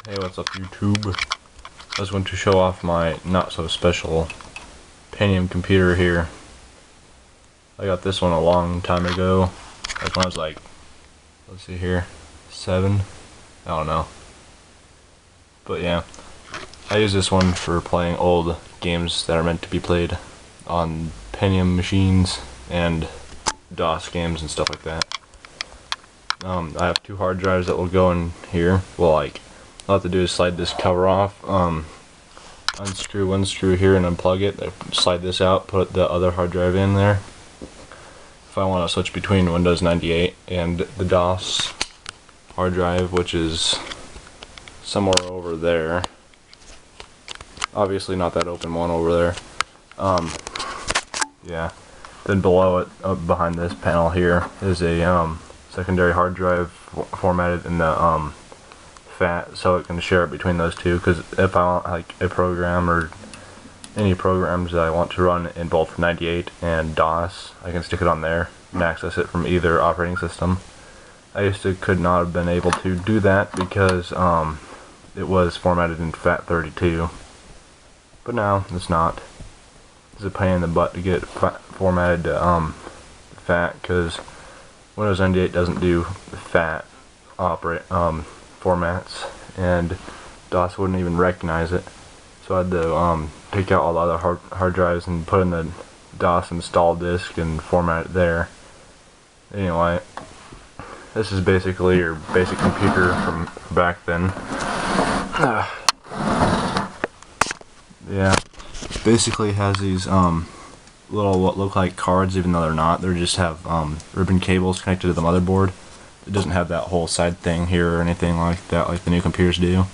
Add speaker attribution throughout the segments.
Speaker 1: Hey, what's up YouTube? I was going to show off my not so special Pentium computer here. I got this one a long time ago, like when I was like, let's see here, 7? I don't know. But yeah, I use this one for playing old games that are meant to be played on Pentium machines and DOS games and stuff like that. I have 2 hard drives that will go in here. Well, like, all I have to do is slide this cover off, unscrew one screw here and unplug it, slide this out, put the other hard drive in there. If I want to switch between Windows 98 and the DOS hard drive, which is somewhere over there. Obviously not that open one over there. Yeah. Then below it, up behind this panel here, is a secondary hard drive formatted in the FAT, so it can share it between those two. Because if I want like a program or any programs that I want to run in both 98 and DOS, I can stick it on there and access it from either operating system. I could not have been able to do that because it was formatted in FAT32, but now it's not. It's a pain in the butt to get formatted to FAT, because Windows 98 doesn't do FAT formats, and DOS wouldn't even recognize it. So I had to take out all the other hard drives and put in the DOS install disk and format it there. Anyway, this is basically your basic computer from back then. Yeah, basically has these little what look like cards, even though they're not. They just have ribbon cables connected to the motherboard. It doesn't have that whole side thing here or anything like that like the new computers do.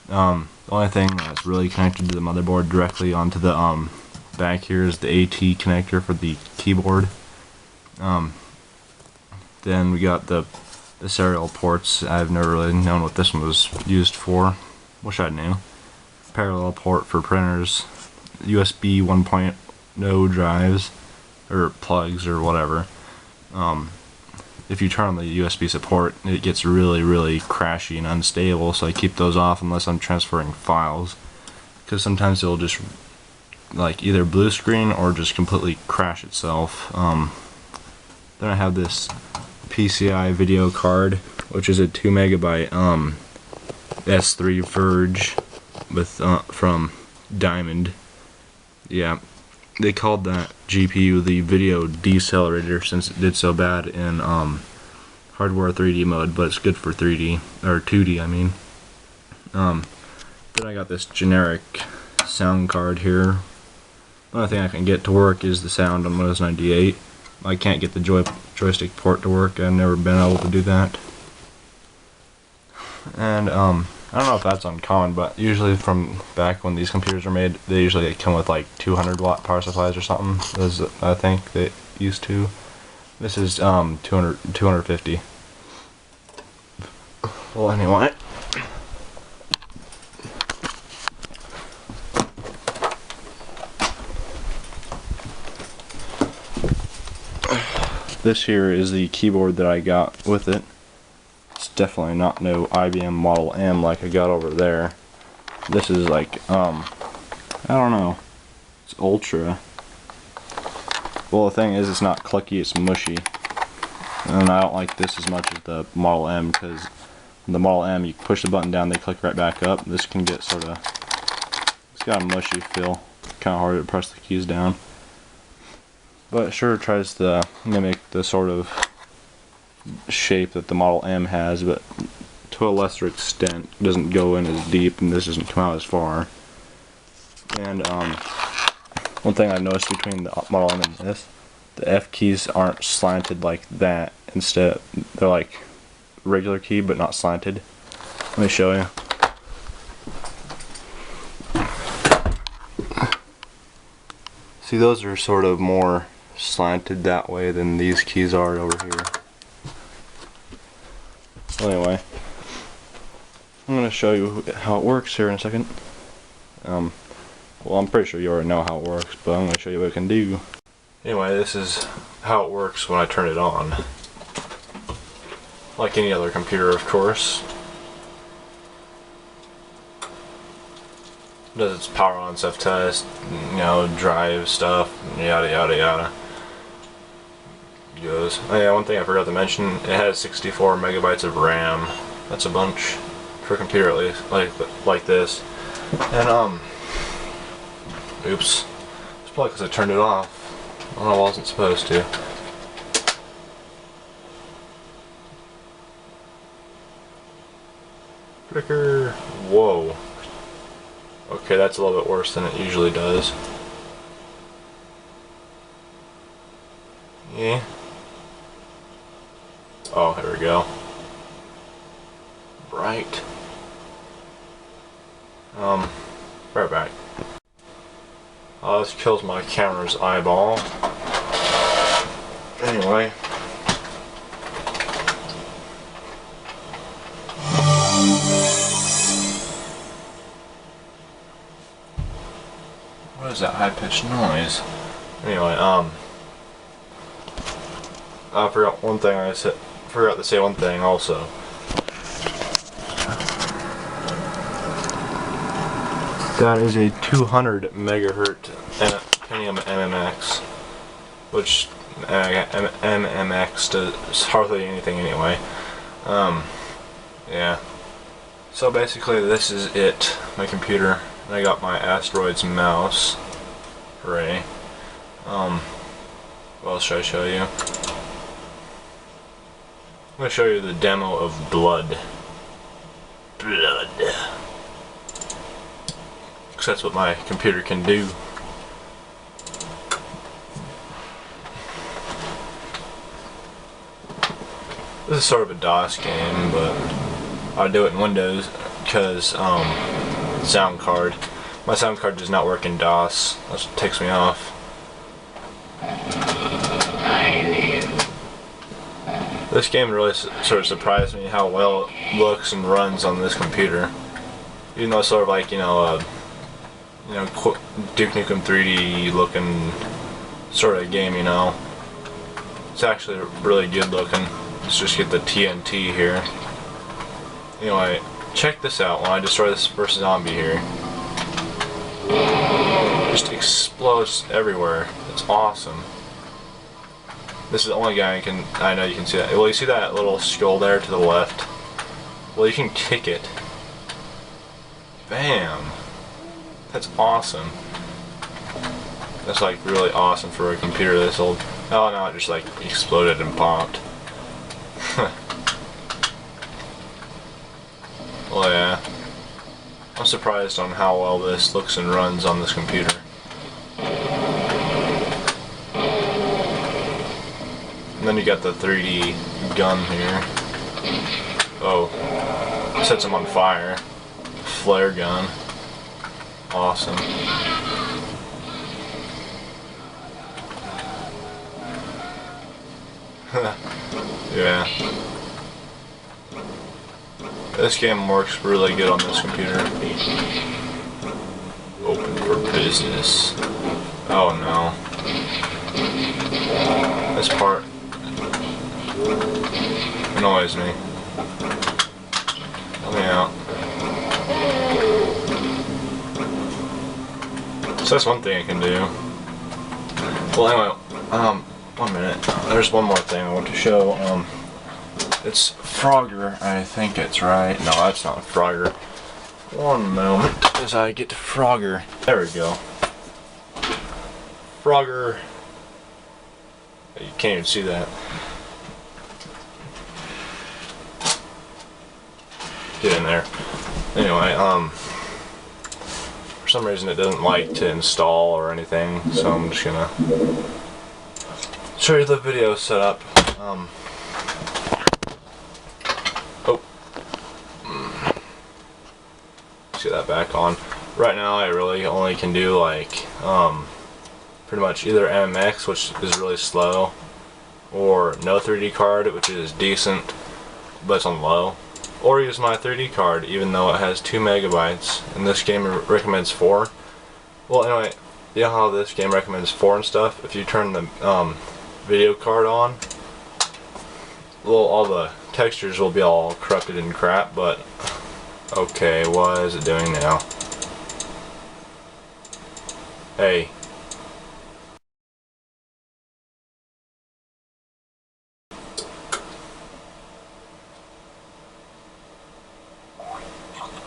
Speaker 1: The only thing that's really connected to the motherboard directly onto the back here is the AT connector for the keyboard. Then we got the serial ports. I've never really known what this one was used for. Wish I knew. Parallel port for printers, USB 1.0 drives, or plugs, or whatever. If you turn on the USB support, it gets really crashy and unstable, so I keep those off unless I'm transferring files, because sometimes it'll just like either blue screen or just completely crash itself. Then I have this PCI video card, which is a 2 megabyte S3 Verge with from Diamond. Yeah, they called that GPU the video decelerator since it did so bad in hardware 3D mode, but it's good for 3D or 2D, I mean. Then I got this generic sound card here. The only thing I can get to work is the sound on Windows 98. I can't get the joystick port to work. I've never been able to do that. And I don't know if that's uncommon, but usually from back when these computers were made, they usually come with like 200 watt power supplies or something. Those, I think they used to. This is 250. Well, anyway. This here is the keyboard that I got with it. It's definitely not no IBM Model M like I got over there. This is like, I don't know. It's ultra. Well, the thing is, it's not clicky, it's mushy. And I don't like this as much as the Model M, because the Model M, you push the button down, they click right back up. This can get sort of, it's got a mushy feel. Kind of hard to press the keys down. But it sure tries to mimic the sort of shape that the Model M has, but to a lesser extent. It doesn't go in as deep, and this doesn't come out as far. And one thing I've noticed between the Model M and this, the F keys aren't slanted like that. Instead, they're like regular key, but not slanted. Let me show you. See, those are sort of more slanted that way than these keys are over here. Anyway, I'm going to show you how it works here in a second. Well, I'm pretty sure you already know how it works, but I'm going to show you what it can do. Anyway, this is how it works when I turn it on. Like any other computer, of course. Does its power on stuff test, you know, drive stuff, yada yada yada. Goes. Oh yeah, one thing I forgot to mention, it has 64 megabytes of RAM. That's a bunch for a computer, at least, like this. And oops, it's probably because I turned it off. I wasn't supposed to. Fricker. Whoa. Okay, that's a little bit worse than it usually does. Yeah. Oh, here we go. Right. Right back. This kills my camera's eyeball. Anyway. What is that high-pitched noise? Anyway, I forgot one thing. Forgot to say one thing also. That is a 200 megahertz Pentium MMX, which MMX does hardly anything anyway. Yeah. So basically, this is it. My computer. And I got my Asteroids mouse. Hooray. What else should I show you? I'm going to show you the demo of Blood. Blood. Because that's what my computer can do. This is sort of a DOS game, but I do it in Windows because sound card. My sound card does not work in DOS. That's what takes me off. This game really sort of surprised me how well it looks and runs on this computer. Even though it's sort of like, Duke Nukem 3D looking sort of game, you know. It's actually really good looking. Let's just get the TNT here. Anyway, check this out when I destroy this first zombie here. It just explodes everywhere. It's awesome. This is the only guy I know you can see that. Well, you see that little skull there to the left? Well, you can kick it. Bam! That's awesome. That's like really awesome for a computer this old. Oh no, it just like exploded and popped. Well, yeah. I'm surprised on how well this looks and runs on this computer. And then you got the 3D gun here. Oh, sets them on fire. Flare gun. Awesome. Yeah. This game works really good on this computer. Open for business. Oh no. This part annoys me. Let me out. So that's one thing I can do. Well anyway, 1 minute. There's one more thing I want to show. It's Frogger, I think it's right. No, that's not Frogger. One moment as I get to Frogger. There we go. Frogger. You can't even see that. Get in there. Anyway, for some reason it doesn't like to install or anything, so I'm just gonna show you the video setup. Get that back on. Right now I really only can do like pretty much either MMX, which is really slow, or no 3D card, which is decent but it's on low, or use my 3D card even though it has 2 megabytes and this game recommends 4. Well anyway, you know how this game recommends 4 and stuff? If you turn the video card on, well, all the textures will be all corrupted and crap, but okay, what is it doing now? Hey.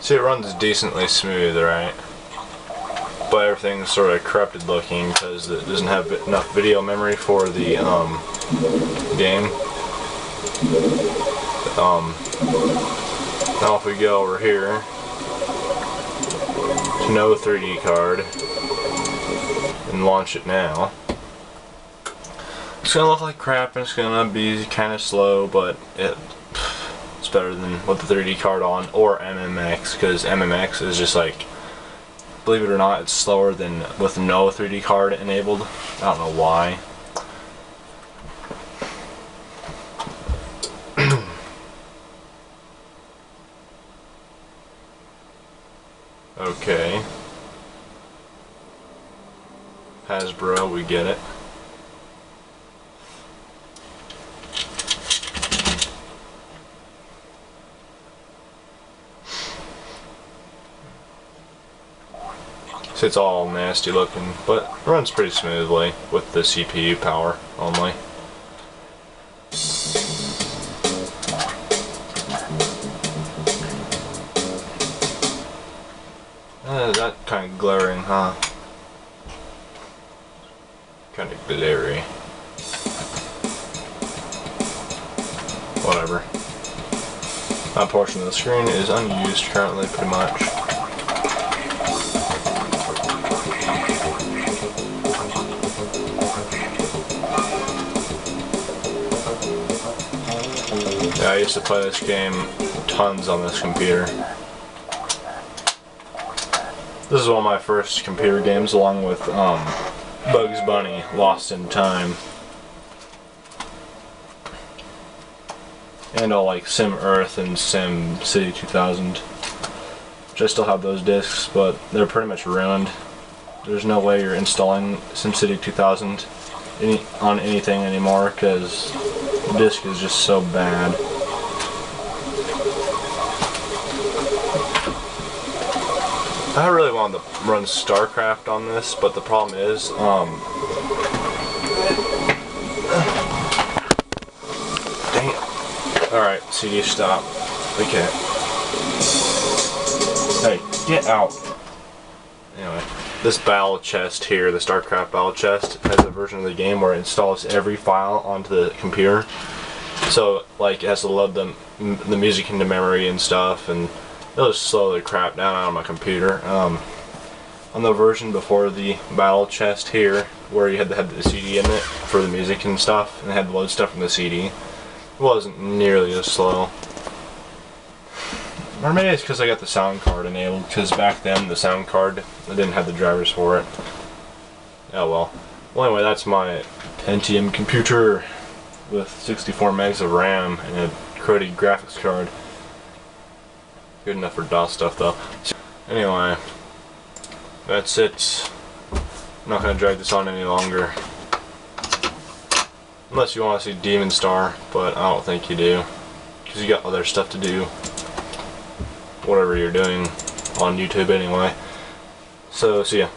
Speaker 1: See, it runs decently smooth, right? But everything's sort of corrupted looking because it doesn't have enough video memory for the game. Now if we go over here to no 3D card and launch it now, it's gonna look like crap and it's gonna be kind of slow, but it's better than with the 3D card on, or MMX, because MMX is just like, believe it or not, it's slower than with no 3D card enabled. I don't know why. Okay. Hasbro, we get it. It's all nasty looking, but runs pretty smoothly with the CPU power only. That kind of glaring, huh? Kind of glary. Whatever. That portion of the screen is unused currently, pretty much. Yeah, I used to play this game tons on this computer. This is one of my first computer games, along with Bugs Bunny, Lost in Time. And all like Sim Earth and Sim City 2000. Which I still have those discs, but they're pretty much ruined. There's no way you're installing SimCity 2000 on anything anymore, because the disc is just so bad. I really wanted to run StarCraft on this, but the problem is, dang it. Alright, CD stop. Okay. Hey, get out. Anyway, this battle chest here, the StarCraft battle chest, has a version of the game where it installs every file onto the computer. So, like, it has to load the music into memory and stuff, and it'll just slow the crap down on my computer. On the version before the battle chest here, where you had to have the CD in it for the music and stuff, and it had to load stuff from the CD, it wasn't nearly as slow. Or maybe it's because I got the sound card enabled, because back then the sound card, I didn't have the drivers for it. Oh well. Well anyway, that's my Pentium computer with 64 megs of RAM and a cruddy graphics card. Good enough for DOS stuff though. Anyway, that's it. I'm not going to drag this on any longer. Unless you want to see Demon Star, but I don't think you do. Because you got other stuff to do. Whatever you're doing on YouTube anyway. So, see ya.